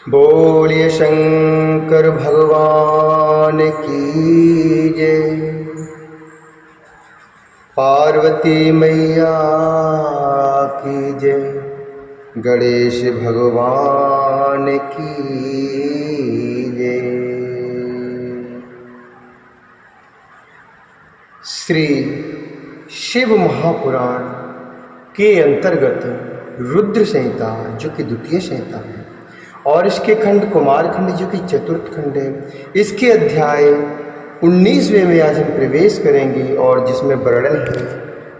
बोलिए शंकर भगवान की जय। पार्वती मैया की जय। गणेश भगवान की जय। श्री शिव महापुराण के अंतर्गत रुद्र संहिता जो कि द्वितीय संहिता है और इसके खंड कुमार खंड जो कि चतुर्थ खंड है, इसके अध्याय 19वें में आज हम प्रवेश करेंगे और जिसमें वर्णन है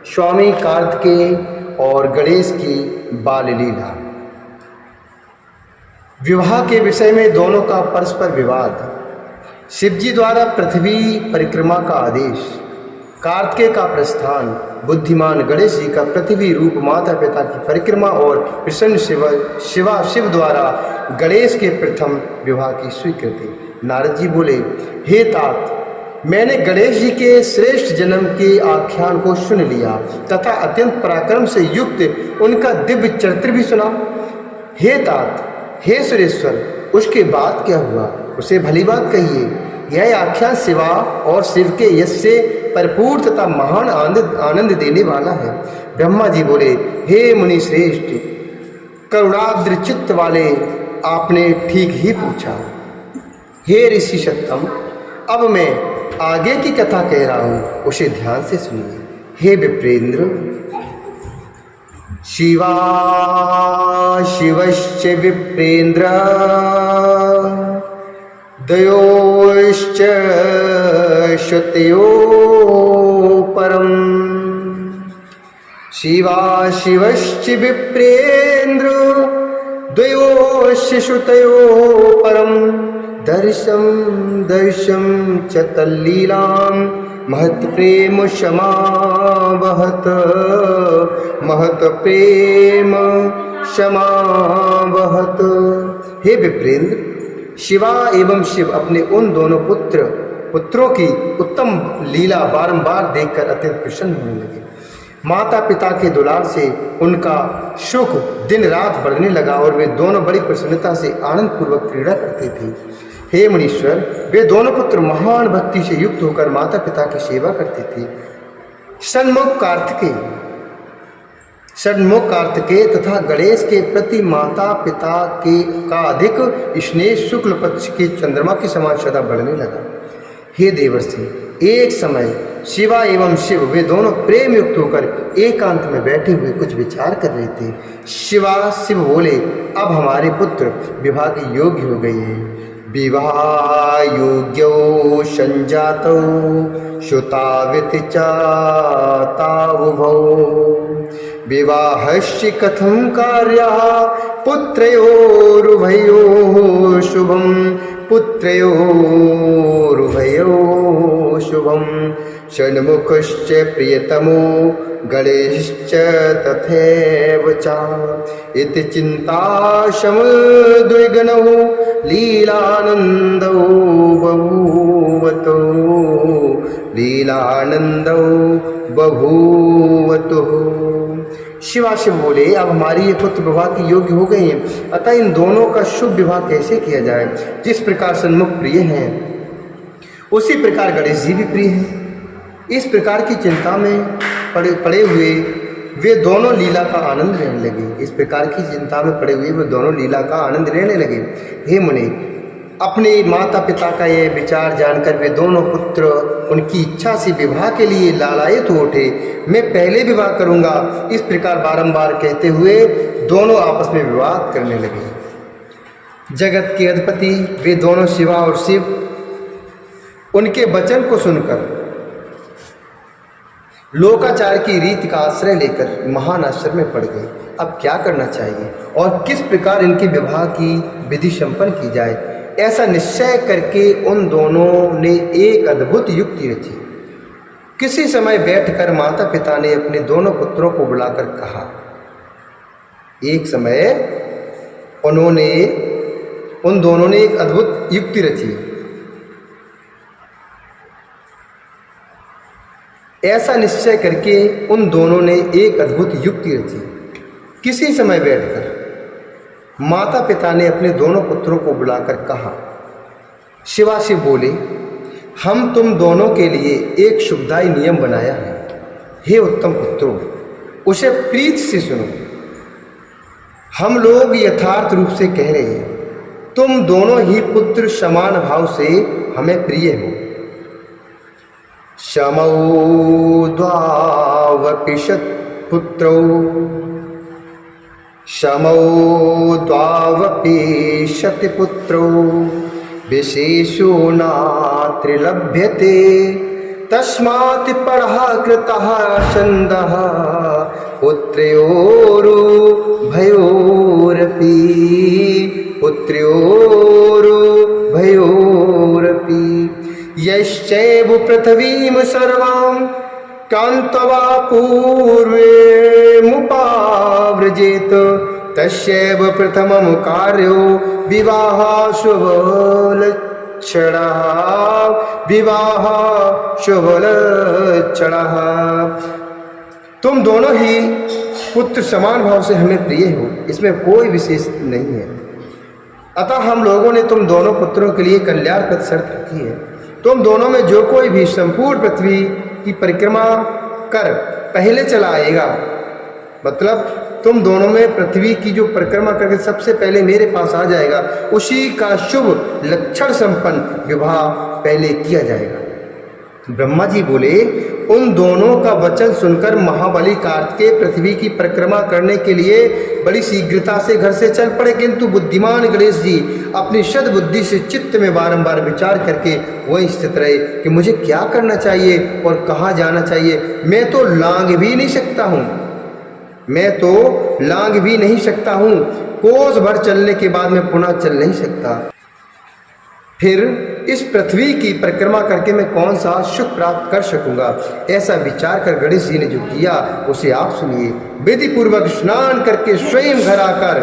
स्वामी कार्तिकेय और गणेश की बाल लीला। विवाह के विषय में दोनों का परस्पर विवाद, शिवजी द्वारा पृथ्वी परिक्रमा का आदेश, कार्तिकेय का प्रस्थान, बुद्धिमान गणेश जी का पृथ्वी रूप माता पिता की परिक्रमा और प्रसन्न शिव द्वारा गणेश के प्रथम विवाह की स्वीकृति। नारद जी बोले, हे तात, मैंने गणेश जी के श्रेष्ठ जन्म के आख्यान को सुन लिया तथा अत्यंत पराक्रम से युक्त उनका दिव्य चरित्र भी सुना। हे तात, हे सुरेश्वर, उसके बाद क्या हुआ, उसे भली बात कहिए। यह आख्यान शिवा और शिव के यश से परिपूर्ण तथा महान आनंद देने वाला है। ब्रह्मा जी बोले, हे मुनि श्रेष्ठ, करुणाद्र चित्त वाले, आपने ठीक ही पूछा। हे ऋषि सत्तम, अब मैं आगे की कथा कह रहा हूँ, उसे ध्यान से सुनिए। हे विप्रेंद्र, शिवा शिवश्च विप्रेंद्र दयोश्च श्रुतयो परम। शिवा शिवश्च विप्रेंद्र द्वयोश्च श्रुतयो परम। दर्शम दर्शम च तल्लीलां महत् प्रेम क्षमावहत। महत् प्रेम क्षमावहत। हे विप्रेंद्र, शिवा एवं शिव अपने उन दोनों पुत्रों की उत्तम लीला बारंबार देखकर अत्यंत प्रसन्न होने लगे। माता पिता के दुलार से उनका सुख दिन रात बढ़ने लगा और वे दोनों बड़ी प्रसन्नता से आनंद पूर्वक क्रीड़ा करते थे। हे मुनीश्वर, वे दोनों पुत्र महान भक्ति से युक्त होकर माता पिता की सेवा करते थे। षण्मुख कार्तिकेय तथा गणेश के प्रति माता पिता का अधिक स्नेह शुक्ल पक्ष के चंद्रमा के समान सदा बढ़ने लगा। हे देवर्षि, एक समय शिवा एवं शिव वे दोनों प्रेम युक्त होकर एकांत में बैठे हुए कुछ विचार कर रहे थे। शिव बोले, अब हमारे पुत्र विवाह के योग्य हो गए हैं। विवाह योग्यो संजातौ श्रुताविति चातावुभौ। विवाहस्य कथं कार्यः पुत्रयोरुभयोः शुभं। पुत्रयोरुभयोः शुभं। षण्मुखश्च प्रियतमो गणेशश्च तथैव च। इति चिन्ताशमद्विगणौ लीलानन्दौ बभूवतो। लीलानन्दौ बभूवतुः। शिव बोले, अब हमारी ये पुत्र विवाह के योग्य हो गए हैं, अतः इन दोनों का शुभ विवाह कैसे किया जाए। जिस प्रकार सन्मुख प्रिय हैं उसी प्रकार गणेश जी भी प्रिय हैं। इस प्रकार की चिंता में पड़े हुए वे दोनों लीला का आनंद लेने लगे। इस प्रकार की चिंता में पड़े हुए वे दोनों लीला का आनंद लेने लगे। हे मुनि, अपने माता पिता का यह विचार जानकर वे दोनों पुत्र उनकी इच्छा से विवाह के लिए लालायित हो उठे। मैं पहले विवाह करूंगा, इस प्रकार बारंबार कहते हुए दोनों आपस में विवाद करने लगे। जगत के अधिपति वे दोनों शिवा और शिव उनके वचन को सुनकर लोकाचार की रीति का आश्रय लेकर महान आश्चर्य में पड़ गए। अब क्या करना चाहिए और किस प्रकार इनके विवाह की विधि संपन्न की जाए, ऐसा निश्चय करके उन दोनों ने एक अद्भुत युक्ति रची। किसी समय बैठकर माता पिता ने अपने दोनों पुत्रों को बुलाकर कहा। एक समय उन दोनों ने एक अद्भुत युक्ति रची। ऐसा निश्चय करके उन दोनों ने एक अद्भुत युक्ति रची। किसी समय बैठकर माता पिता ने अपने दोनों पुत्रों को बुलाकर कहा, शिवाशिव बोले, हम तुम दोनों के लिए एक शुभदायी नियम बनाया है। हे उत्तम पुत्रों, उसे प्रीत से सुनो। हम लोग यथार्थ रूप से कह रहे हैं, तुम दोनों ही पुत्र समान भाव से हमें प्रिय हो। शमौ द्वावपि पुत्रौ, शमौ द्वावपि शतपुत्रौ, विशेषो नात्र लभ्यते, तस्मात् परः कृतः छन्दः, पुत्र्योरुभयोरपि, पुत्र्योरुभयोरपि। यश्चैव पृथिवीं सर्वां कान्तवा पूर्वमुपाव्रजेत, तस्यैव प्रथमं कार्यो विवाह शुभलक्षणः, विवाह शुभलक्षणः। तुम दोनों ही पुत्र समान भाव से हमें प्रिय हो, इसमें कोई विशेष नहीं है। अतः हम लोगों ने तुम दोनों पुत्रों के लिए कल्याणप्रद शर्त रखी है। तुम दोनों में जो कोई भी संपूर्ण पृथ्वी की परिक्रमा कर पहले चला आएगा, मतलब तुम दोनों में पृथ्वी की जो परिक्रमा करके सबसे पहले मेरे पास आ जाएगा, उसी का शुभ लक्षण संपन्न विवाह पहले किया जाएगा। ब्रह्मा जी बोले, उन दोनों का वचन सुनकर महाबली कार्तिकेय पृथ्वी की परिक्रमा करने के लिए बड़ी शीघ्रता से घर से चल पड़े, किंतु बुद्धिमान गणेश जी अपनी सद्बुद्धि से चित्त में बारंबार विचार करके वहीं स्थित रहे कि मुझे क्या करना चाहिए और कहाँ जाना चाहिए। मैं तो लांघ भी नहीं सकता हूँ, मैं तो लांघ भी नहीं सकता हूँ, कोस भर चलने के बाद मैं पुनः चल नहीं सकता। फिर इस पृथ्वी की परिक्रमा करके मैं कौन सा सुख प्राप्त कर सकूंगा। ऐसा विचार कर गणेश जी ने जो किया उसे आप सुनिए। विधि पूर्वक स्नान करके स्वयं घर आकर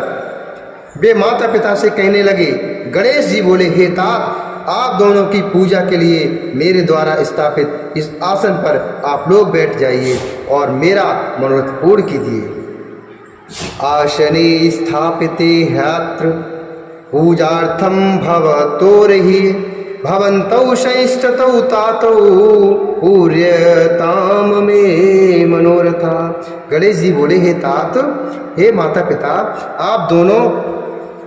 वे माता पिता से कहने लगे। गणेश जी बोले, हे तात, आप दोनों की पूजा के लिए मेरे द्वारा स्थापित इस आसन पर आप लोग बैठ जाइए और मेरा मनोरथ पूर्ण कीजिए। आसने स्थापिते ह्यत्र पूजार्थं भवतोर्हि, भवन्तौ संस्ततौ तातौ पूर्यताम मे मनोरथा। गणेश जी बोले, हे तात, हे माता पिता, आप दोनों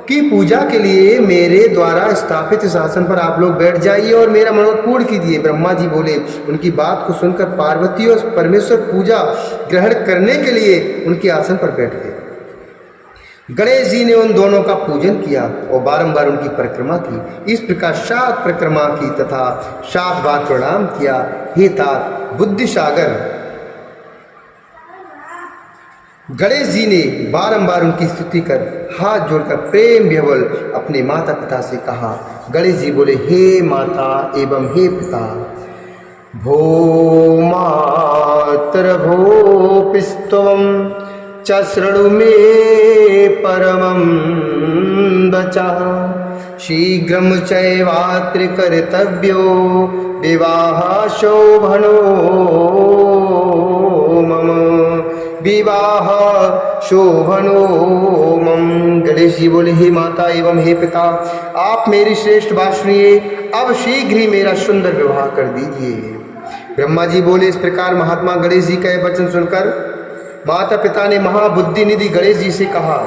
की पूजा के लिए मेरे द्वारा स्थापित इस आसन पर आप लोग बैठ जाइए और मेरा मनोरथ पूर्ण कीजिए। ब्रह्मा जी बोले। उनकी बात को सुनकर पार्वती और परमेश्वर पूजा ग्रहण करने के लिए उनके आसन पर बैठ गए। गणेश जी ने उन दोनों का पूजन किया और बारंबार उनकी परिक्रमा की। इस प्रकार 7 परिक्रमा की तथा 7 बार प्रणाम किया। हे तात बुद्धि सागर, गणेश जी ने बारंबार उनकी स्तुति कर हाथ जोड़कर प्रेम विह्वल अपने माता पिता से कहा। गणेश जी बोले, हे माता एवं हे पिता, भो मातर भो पिस्तवम च शृणु मे परमं वचः, शीघ्रं चैवात्र कर्तव्यो विवाह शोभनो मम, विवाह शोभनो मम। गणेश जी बोले, हे माता एवं हे पिता, आप मेरी श्रेष्ठ बात सुनिए, अब शीघ्र ही मेरा सुंदर विवाह कर दीजिए। ब्रह्मा जी बोले। इस प्रकार महात्मा गणेश जी का यह वचन सुनकर माता पिता ने महाबुद्धि निधि गणेश जी से कहा,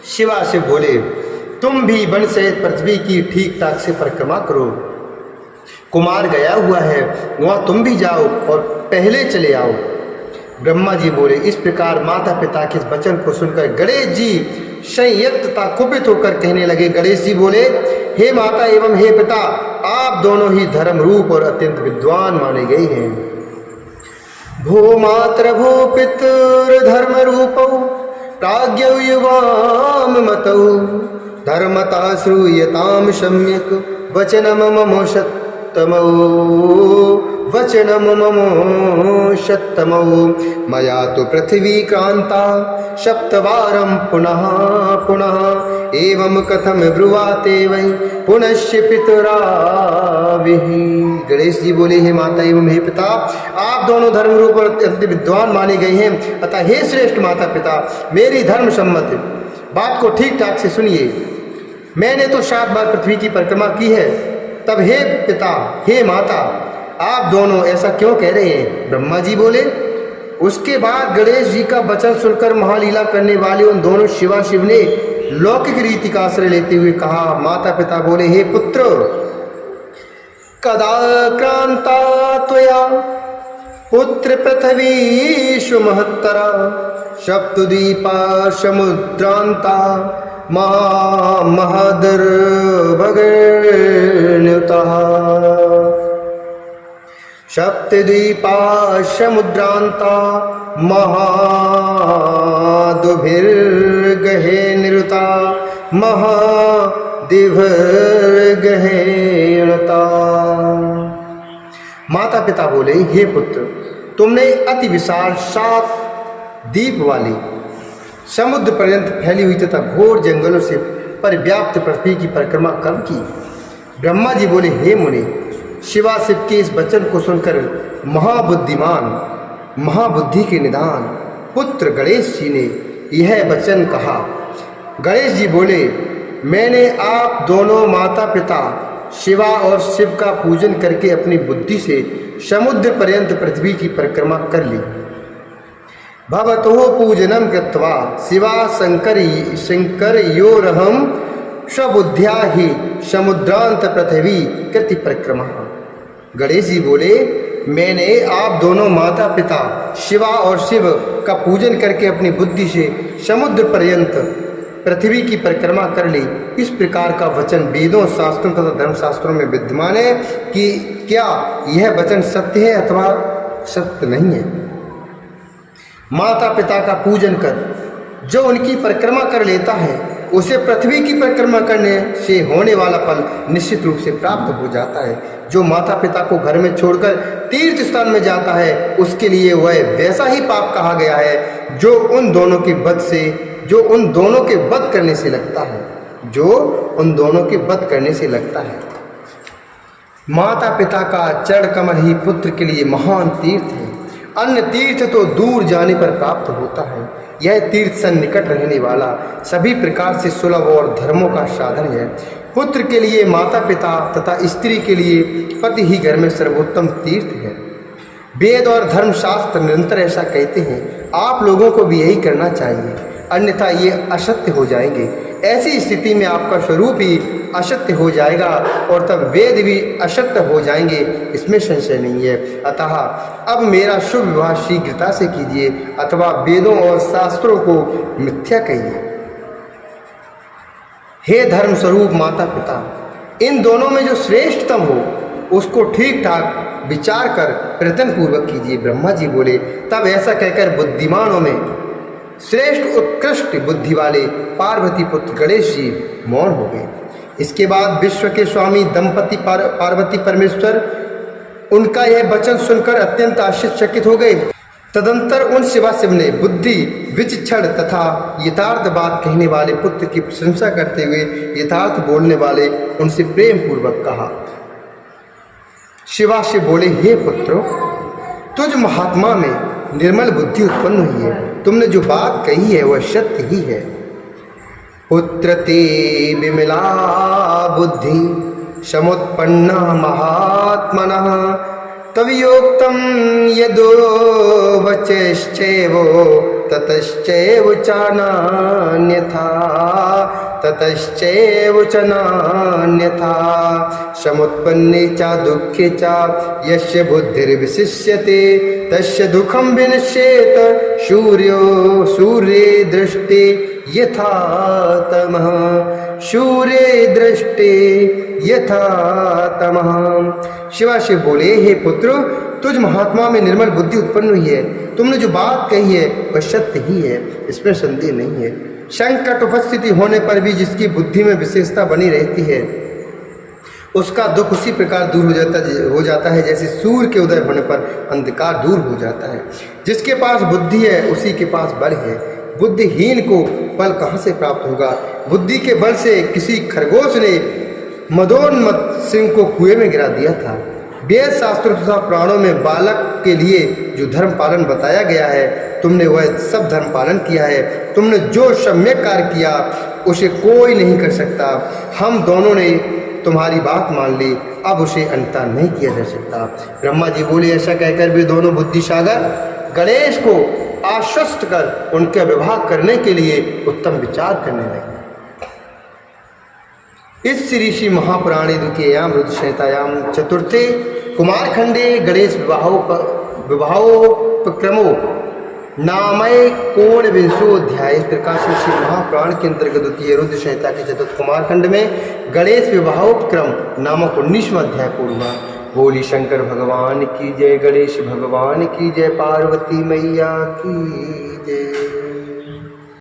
शिवा से बोले, तुम भी वन सहित पृथ्वी की ठीक ठाक से परिक्रमा करो। कुमार गया हुआ है, वहां तुम भी जाओ और पहले चले आओ। ब्रह्मा जी बोले। इस प्रकार माता पिता के इस वचन को सुनकर गणेश जी संयक्त तथा कुपित होकर कहने लगे। गणेश जी बोले, हे माता एवं हे पिता, आप दोनों ही धर्म रूप और अत्यंत विद्वान माने गए हैं। भो मात्र भो पितृ धर्म रूपौ प्राज्ञौ युवाम मतौ, धर्मतः श्रूयताम सम्यक वचनम मम सत्तमोऽस्तु सप्तमो वचनम मम शतमो मया तो पृथ्वी क्रांता सप्तवारं पुनः पुनः एवं कथम ब्रुवाते वै पुनश्च पितराविः। गणेश जी बोले, हे माता एवं हे पिता, आप दोनों धर्म रूप और अत्यंत विद्वान माने गए हैं, अतः हे श्रेष्ठ माता पिता, मेरी धर्म सम्मत बात को ठीक ठाक से सुनिए। मैंने तो 7 बार पृथ्वी की परिक्रमा की है, तब हे पिता हे माता आप दोनों ऐसा क्यों कह रहे हैं? ब्रह्मा जी बोले। उसके बाद गणेश जी का वचन सुनकर महालीला करने वाले उन दोनों शिवा शिव ने लौकिक रीति का आश्रय लेते हुए कहा। माता पिता बोले, हे पुत्र, कदा क्रांता त्वया पुत्र पृथ्वी महत्तरा सप्तद्वीपा समुद्रांता महदर्भगन्युता सप्तद्वीपा समुद्रांता महादुभिर्गहे निरुता महादिभिर्गहेणता। माता पिता बोले, हे पुत्र, तुमने अति विशाल 7 द्वीप वाली समुद्र पर्यंत फैली हुई तथा घोर जंगलों से परिव्याप्त पृथ्वी की परिक्रमा कब की? ब्रह्मा जी बोले, हे मुनि, शिवा शिव के इस वचन को सुनकर महाबुद्धिमान महाबुद्धि के निधान पुत्र गणेश जी ने यह वचन कहा। गणेश जी बोले, मैंने आप दोनों माता पिता शिवा और शिव का पूजन करके अपनी बुद्धि से समुद्र पर्यंत पृथ्वी की परिक्रमा कर ली। भवतो पूजनम कृत्वा शिवा शंकरयोरहम स्वबुद्ध्या ही समुद्रांत पृथ्वी कृति परिक्रमा। गणेश जी बोले, मैंने आप दोनों माता पिता शिवा और शिव का पूजन करके अपनी बुद्धि से समुद्र पर्यंत पृथ्वी की परिक्रमा कर ली। इस प्रकार का वचन वेदों शास्त्रों तथा धर्मशास्त्रों में विद्यमान है कि क्या यह वचन सत्य है अथवा सत्य नहीं है। माता पिता का पूजन कर जो उनकी परिक्रमा कर लेता है उसे पृथ्वी की परिक्रमा करने से होने वाला फल निश्चित रूप से प्राप्त हो जाता है। जो माता पिता को घर में छोड़कर तीर्थ स्थान में जाता है उसके लिए वह वैसा ही पाप कहा गया है जो उन दोनों के वध करने से लगता है। माता पिता का चरण कमल ही पुत्र के लिए महान तीर्थ है। अन्य तीर्थ तो दूर जाने पर प्राप्त होता है, यह तीर्थ सन्निकट रहने वाला सभी प्रकार से सुलभ और धर्मों का साधन है। पुत्र के लिए माता पिता तथा स्त्री के लिए पति ही घर में सर्वोत्तम तीर्थ है। वेद और धर्मशास्त्र निरंतर ऐसा कहते हैं, आप लोगों को भी यही करना चाहिए, अन्यथा ये असत्य हो जाएंगे। ऐसी स्थिति में आपका स्वरूप ही असत्य हो जाएगा और तब वेद भी असत्य हो जाएंगे, इसमें संशय नहीं है। अतः अब मेरा शुभ विवाह शीघ्रता से कीजिए अथवा वेदों और शास्त्रों को मिथ्या कहिए। हे धर्म स्वरूप माता पिता, इन दोनों में जो श्रेष्ठतम हो उसको ठीक ठाक विचार कर प्रयत्न पूर्वक कीजिए। ब्रह्मा जी बोले। तब ऐसा कहकर बुद्धिमानों में श्रेष्ठ उत्कृष्ट बुद्धि वाले पार्वती पुत्र गणेश जी मौन हो गए। इसके बाद विश्व के स्वामी दंपति पार्वती परमेश्वर उनका यह वचन सुनकर अत्यंत आश्चर्यचकित हो गए। तदंतर उन शिवाशिव ने बुद्धि विचक्षण तथा यथार्थ बात कहने वाले पुत्र की प्रशंसा करते हुए यथार्थ बोलने वाले उनसे प्रेम पूर्वक कहा। शिवाशिव बोले, हे पुत्रो, तुझ महात्मा में निर्मल बुद्धि उत्पन्न हुई है। तुमने जो बात कही है वह सत्य ही है। पुत्र ते विमला बुद्धि समुत्पन्ना महात्मनः तवियोक्तम यदो वचश्चैवो ततश्चैव चान्यथा ततश्चैव च नान्यथा समुत्पन्ने च दुःखे च यस्य बुद्धिर्विशिष्यते तस्य दुःखं विनश्येत सूर्ये दृष्टे यथा तमः सूर्ये दृष्टे यथा तमः। शिवाशिव बोले, हे पुत्र, तुझ महात्मा में निर्मल बुद्धि उत्पन्न हुई है। तुमने जो बात कही है वह सत्य ही है, इसमें संदेह नहीं है। संकट उपस्थिति होने पर भी जिसकी बुद्धि में विशेषता बनी रहती है उसका दुख उसी प्रकार दूर हो जाता है जैसे सूर्य के उदय होने पर अंधकार दूर हो जाता है। जिसके पास बुद्धि है उसी के पास बल है। बुद्धिहीन को बल कहाँ से प्राप्त होगा? बुद्धि के बल से किसी खरगोश ने मदोन्मत्त सिंह को कुएं में गिरा दिया था। वेद शास्त्रों तथा प्राणों में बालक के लिए जो धर्म पालन बताया गया है, तुमने वह सब धर्म पालन किया है। तुमने जो सम्यक कार्य किया उसे कोई नहीं कर सकता। हम दोनों ने तुम्हारी बात मान ली, अब उसे अंतर नहीं किया जा सकता। ब्रह्मा जी बोले, ऐसा कहकर वे दोनों बुद्धिसागर गणेश को आश्वस्त कर उनके विवाह करने के लिए उत्तम विचार करने लगे। इस श्री श्री महापुराणे द्वितीयाम रुद्र संहितायाम चतुर्थे कुमारखंडे गणेश विवाहोपक्रमो नामय कोण विंशोध्याय। इस प्रकार से श्री महापुराण के अंतर्गत द्वितीय रुद्र संहिता के चतुर्थ कुमारखंड में गणेश विवाहोपक्रम नामक 19वां अध्याय पूर्ण हुआ। बोली शंकर भगवान की जय, गणेश भगवान की जय, पार्वती मैया की जय।